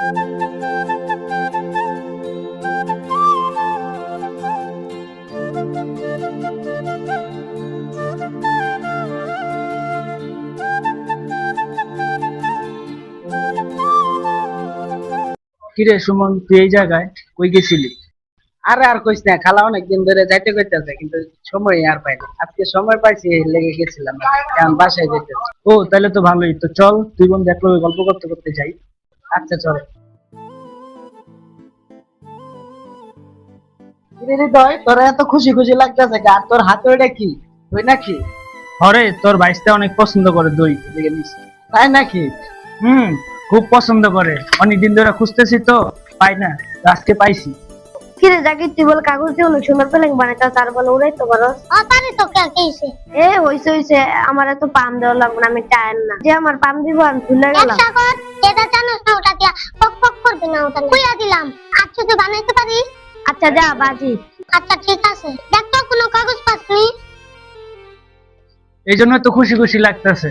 কিরে সুমন, তুই এই জায়গায় কই গেছিলি? আরে আর কইস না, খালা অনেকদিন ধরে যাইতে কইতেছে কিন্তু সময় আর পাই না। আজকে সময় পাইছি লেগে গেছিলাম, এখন বাসায় যেতেছি। ও তাহলে তো ভালোই, তো চল তুই বন্ধু একলগে গল্প করতে করতে যাই। আচ্ছা চল। কিরে হৃদয়, তোরা এত খুশি খুশি লাগতেছে, আর তোর হাতে ওইটা কি? তুই নাকি? হরে, তোর ভাইস্তা অনেক পছন্দ করে দই, লিখে নিছি। তাই নাকি? হুম, খুব পছন্দ করে। অনেকদিন ধরে খুঁজতেছি তো পাই না, তো আজকে পাইছি। কিরে জাকির, তুই বল কাগজ দিয়ে অনেক সুন্দর প্লেন বানাইতে, তার বলে উড়াই তো পারো। পারে তো কে কেছে এ হইছে হইছে, আমার এত পাম দেওয়া লাগবে না, আমি টায়ার না যে আমার পাম দিব, আমি ভুলে গেলাম। একটা কর, যেটা জানোস না ওটা দিয়া পক পক করবি না, ওটা কইয়া দিলাম। আচ্ছা তুই বানাইতে পারিস? আচ্ছা যা বাজি। আচ্ছা ঠিক আছে, দেখ তো কোনো কাগজ পাসনি। এই জন্য তো খুশি খুশি লাগতেছে।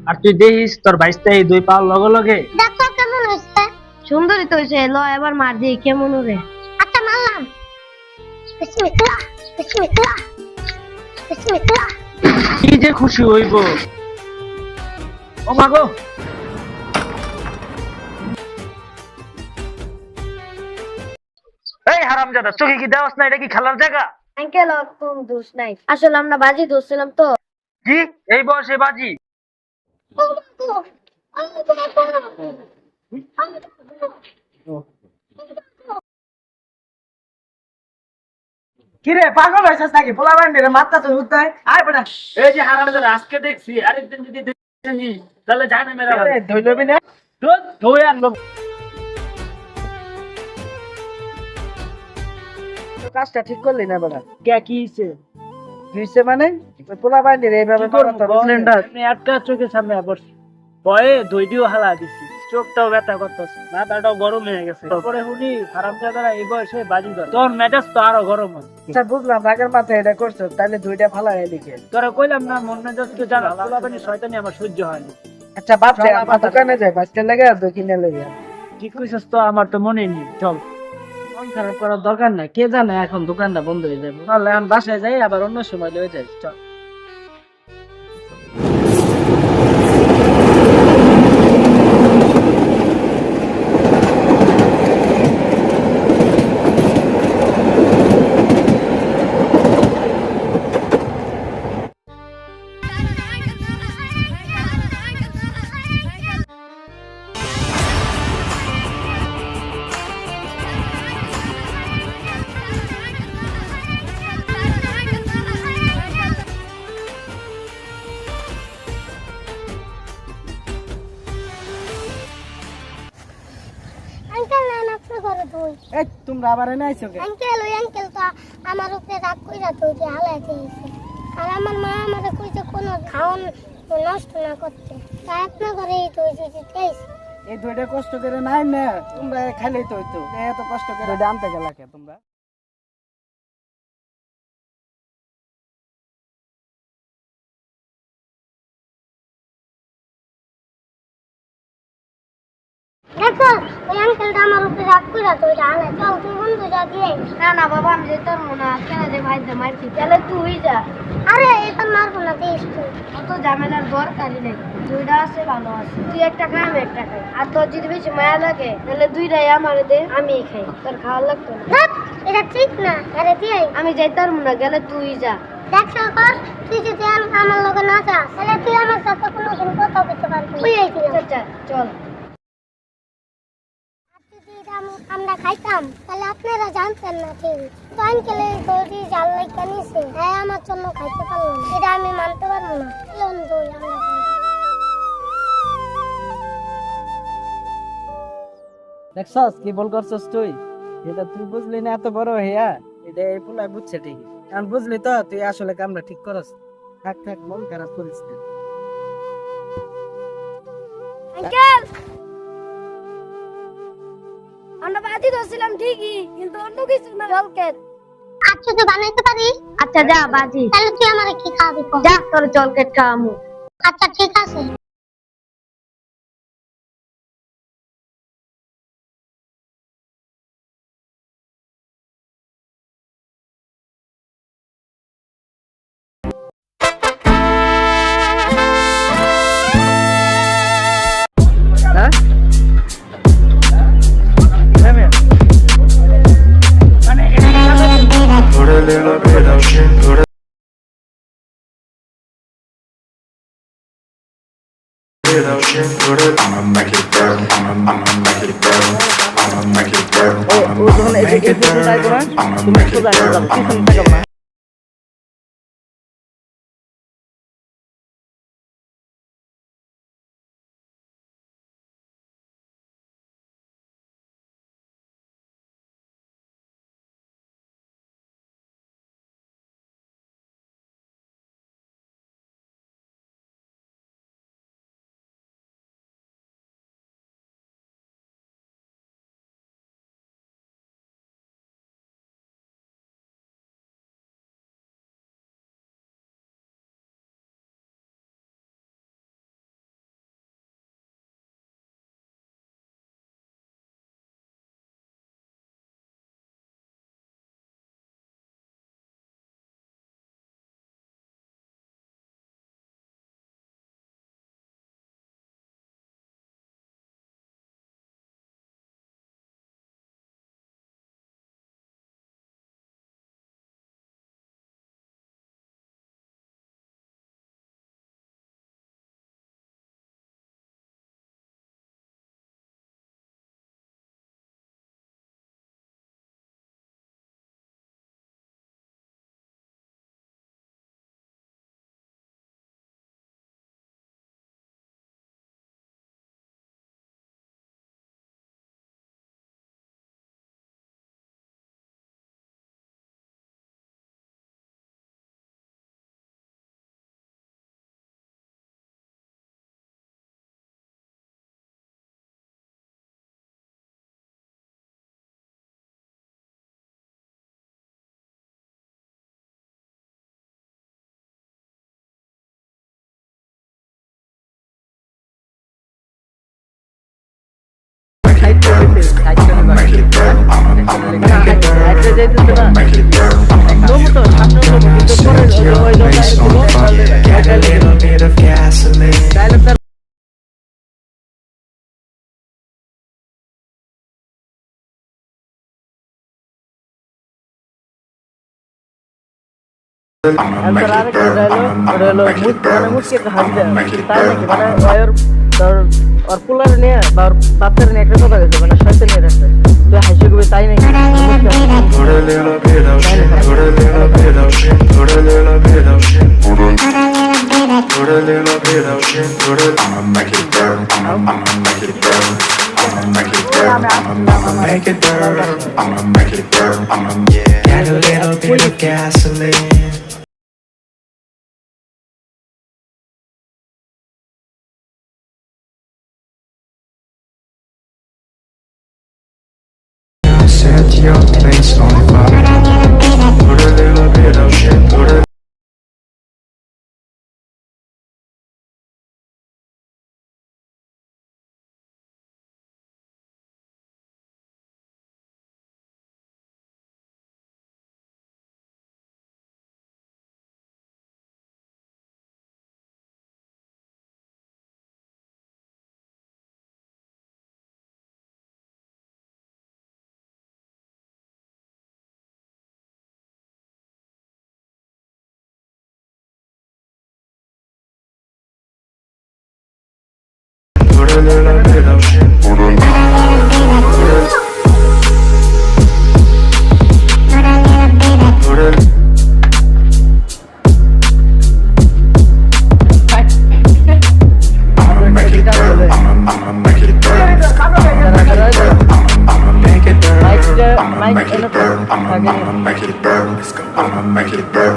আর তুই দেখিস তোর ভাইস্তা এই দই পাওয়ার লগে লগে। দেখ তো কেমন হইছে। সুন্দরই তো হইছে, ল এবার মার দি কেমন ওরে। আচ্ছা মারলাম। বিসমিল্লাহ বিসমিল্লাহ বিসমিল্লাহ। কি যে খুশি হইব। ও মা গো, এই হারামজাদা, চোখে কি দেওয়াস না? এটা কি খেলার জায়গা? আঙ্কেল ওর কোন দোষ নাই, আসলে আমরা বাজি ধরছিলাম তো। কি এই বয়সে বাজি? কিরে পাগল হয়েছিস নাকি? পোলা বান্ডিরে মাত্রা তো উঠতে আয় বেটা। এই যে হারামজাদা, আজকে দেখছি, আরেকদিন যদি দেখি তাহলে জানে মেরা ধইলবি না? ধুই আনবো। তো কাজটা ঠিক করলি না বেটা। কে কি হইছে? হইছে মানে ওই পোলা বান্ডিরে এইভাবে সিলিন্ডার আপনি একটা চোখের সামনে আবার ভয়ে দই দিও হালা দিছি, চোখটাও ব্যথা করতেছে, মাথাটাও গরম হয়ে গেছে। তারপরে শুনি হারামজাদারা এই বয়সে বাজি ধরে, তোর মেজাজ তো আরো গরম হয়। আচ্ছা বুঝলাম, রাগের মাথায় এটা করছো, তাহলে দুইটা ফালা এদিকে। তোরা কইলাম না মন মেজাজ তো জানা, পোলাপানি শয়তানি আমার সহ্য হয় না। আচ্ছা বাপ রে, আমার দোকানে যাই, বাচ্চা লাগে আর দই কিনে লই। ঠিক কইছিস তো, আমার তো মনে নেই। চল, মন খারাপ করার দরকার নাই, কে জানে এখন দোকানটা বন্ধ হয়ে যাবে। তাহলে এখন বাসায় যাই, আবার অন্য সময় লয়ে যাই। চল। আঙ্কেল না নকশা করে তুই। এই তোমরা আবার এনে আইছো কে? আঙ্কেল ওই আঙ্কেল তো আমার উপরে রাগ কইরা তো যে হালাইতে গেছে। আর আমার মা আমারে কইছে কোনো খাওন নষ্ট না করতে। তাই আপনার ঘরেই তো যে চাইছি। এই দুইটা কষ্ট করে নাই না, তোমরা খাইলেই তো হইতো। এত কষ্ট করে আনতে গেলা কে তোমরা? দেখো ওই আঙ্কেলটা আমার উপরে রাগ কইরা তো যে হালাই। চল তুই বন্ধু যা দিয়ে। না না বাবা, আমি যেতে পারবো না, কেন যে ভাই দে মারছি, তাহলে তুই যা। আরে এটা মারবো না, দিস তুই। অত ঝামেলার দরকারই নেই, দুইটা আছে ভালো আছে, তুই একটা খাই আমি একটা খাই। আর তোর যদি বেশি মায়া লাগে তাহলে দুইটাই আমার দে, আমি খাই, তোর খাওয়ার লাগতো না। ধ্যাৎ, এটা ঠিক না। আরে দিয়ে আমি যাইতে পারবো না, গেলে তুই যা। দেখ সরকার, তুই যদি আমার লগে না যাস তাহলে তুই আমার সাথে কোনোদিন কথা বলতে পারবি না। তুই আইছিলাম। আচ্ছা চল। যদি এটা আমরা খাইতাম তাহলে আপনারা জানতেন না ঠিক। তো আঙ্কেলে দড়ি জাল লাইকা নিছে, হ্যাঁ আমার জন্য খাইতে পারলো না, এটা আমি মানতে পারবো না। চলুন দই আমরা খাই। দেখছস কি বল করছস তুই? এটা তুই বুঝলি না এত বড় হইয়া? এটা এই পোলা বুঝছে ঠিক। এখন বুঝলি তো তুই আসলে কামটা ঠিক করস। থাক থাক, মন খারাপ করিস না। আঙ্কেল, আমরা বাজি ধরছিলাম ঠিকই, কিন্তু অন্য কিছু না। জলকেট আচ্ছা তো বানাইতে পারিস? আচ্ছা যা বাজি, তাহলে তুই আমারে কি খাওয়াবি কর? যা তোর জল কেট খাওয়ামু। আচ্ছা ঠিক আছে। হ্যাঁ হ্যাঁ মিয়া। মানে এটা Put a little bit of shit, put a bit of shit, put it. I'ma make it burn, I'ma make it burn, I'ma make it burn, O I'ma যখন make it এদিকে যাইবো না, burn, I'ma তুমি make it সোজা burn, যাবো, I'ma পিছনে make তাকাবো না। it সাইডটা দিতে, সাইডটা I'ma নিবা। make it burn, I'ma make it burn, সাইডটা যাইতেছে না। make it burn, লোমো তো সামনে লোমো, কিন্তু পরে set your ওই লোমটা face on একটু fire, get a little bit of gasoline. ডায়লগটা I'ma আর make তার it আরেকটা burn, ডায়লগ ওটা হলো make it মানে burn, মুচকে একটা হাসি দেয়, I'ma make কিন্তু it তাই burn, নাকি মানে I'ma ওর ওর পোলার নিয়ে বা ওর বাচ্চার নিয়ে একটা কথা গেছে, মানে শয়তানি একটা তুই হাসি করবি তাই নাকি Put a little bit of shit, put a little bit of shit, put a little bit of shit, put a little bit of shit, put it. I'ma make it burn, I'ma make it burn, I'ma make it burn, I'ma make it burn, I'ma make it burn, get a little bit of gasoline. Set your place on fire. Put a little bit of shit, put a little bit of shit, put a I'ma make it burn, I'ma make it burn, I'ma make it burn, I'ma make it burn, I'ma make it burn, I'ma make it burn.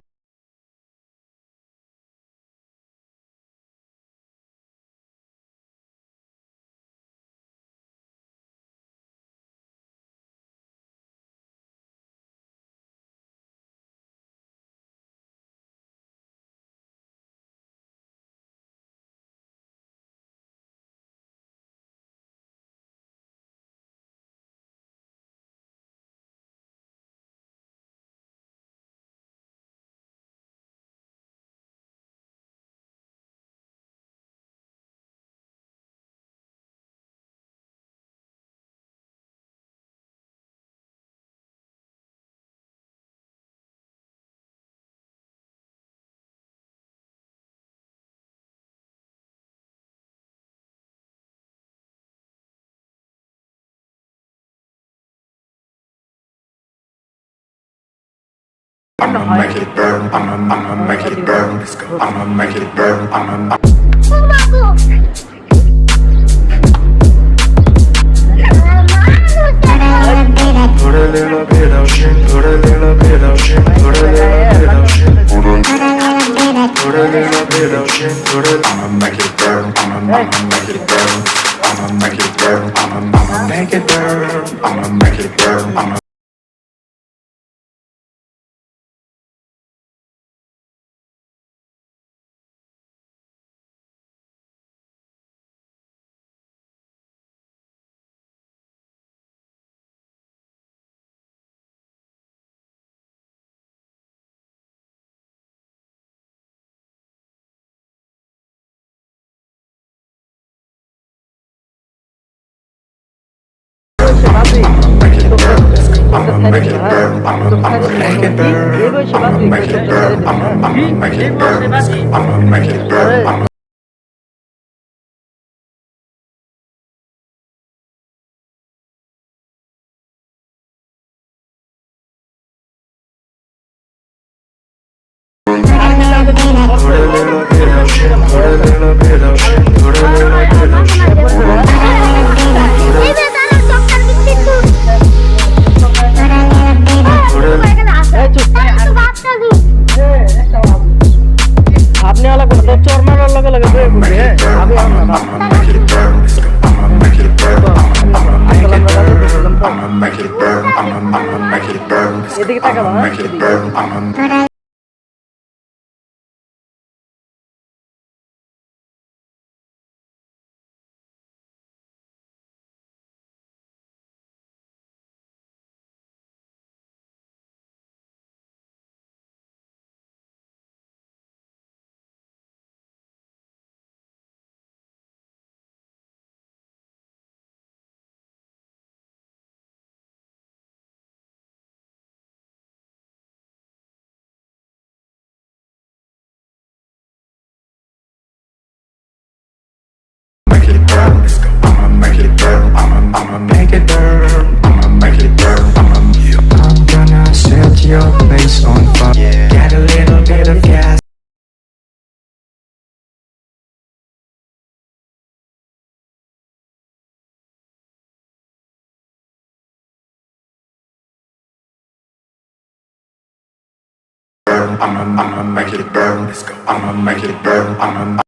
I'ma make it burn. I'ma make it burn. I'ma make it burn. I'ma put a little bit of shit. Put a little bit of shit. Put a little bit of shit. Put a little bit of shit. I'ma make it burn. I'ma make it burn. I'ma make it burn. I'ma make it burn. I'ma make it burn. I'ma make it burn. I'ma make it burn. I'ma make it burn. I'ma make it burn. I'ma make it burn. I'ma make it burn. I'ma put a little bit of shit. Put a little bit of shit. Put a little bit of shit. এইবার তারা সবটার ভিত্তি তো বাচ্চা দিই আপনি আলাদা করে তো চোর মারার লগে লগে বয়ে পড়বে আমি I'ma make it burn. I'ma make it burn. I'ma make it burn. I'ma make it burn. I'ma make it burn. এদিকে তাকাবা I'ma make it burn. I'ma make it burn. I'ma make it burn. I'ma make it burn. I'ma make it burn. I'm gonna set your place on fire. Get a little bit of gas. I'ma make it burn. I'ma make it burn.